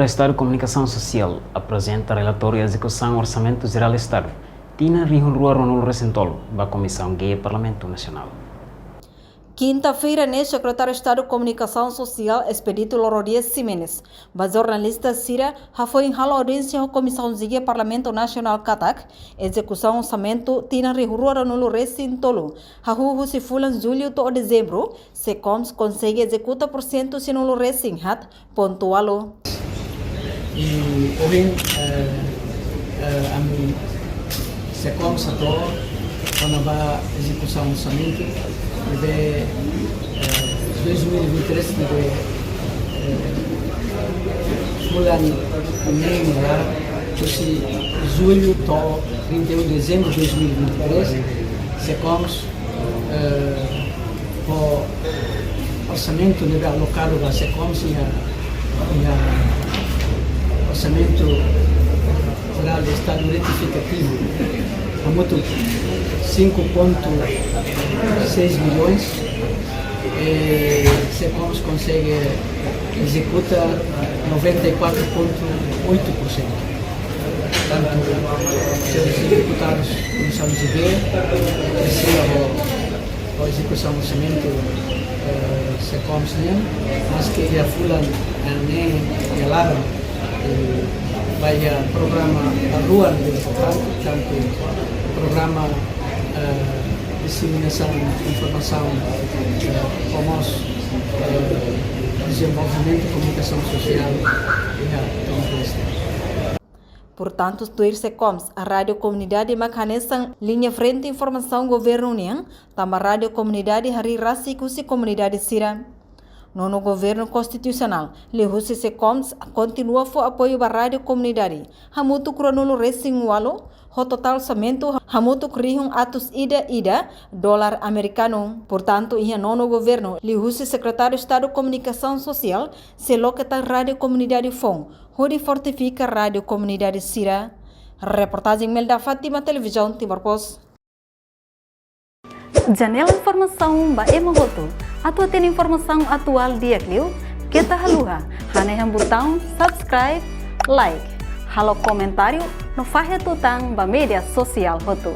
Secretário de Estado de Comunicação Social apresenta relatório de execução do Orçamento Geral do Estado. Tina Rihunrua Ronul Recentolo, da Comissão Guia Parlamento Nacional. Quinta-feira, o secretário de Estado de Comunicação Social, Expedito Lorodias Ximenes, a jornalista Cira, foi em audiência da Comissão de Parlamento Nacional CATAC, execução do orçamento Tina Rihurua no Recintolo. A se fulan julho to dezembro, se coms consegue executar por cento se no Recinhat, pontualo. E hoje, a mim, se coms a to, quando vai execução do orçamento, de 2023 de fulan nem lá, se julho to 31 de dezembro de 2023, se coms o orçamento deve alocado a se coms e a orçamento geral do Estado retificativo a muito 5,6 milhões e se consegue executar 94,8%. Portanto, seus deputados começamos a ver a execução do orçamento se mas que a fula nem ela vai a programa a rua de tanto programa disseminação de informação como desenvolvimento de comunicação social e Portanto, do Secoms, a Rádio Comunidade Macanesa, linha frente informação governo União, também a Rádio Comunidade Hari Rassikus e Comunidade Sira. No governo constitucional, Lehusi Secoms continua o apoio da Rádio Comunidade. Hamutu kronulo resingualo, o total orçamento hamutu krihung atus ida dólar americano. Portanto, ia nono governo, Lehusi Secretário de Estado de Comunicação Social, se locata Rádio Comunidade FON, onde fortifica Rádio Comunidade Sira. Reportagem Melda Fátima, Televisão Timor Post. Janela informação ba emogoto. Atua tem informação atual dia clio. Kita haluha. Haneham botão subscribe, like. Halo comentário no fahe tutang ba media sosial hotu.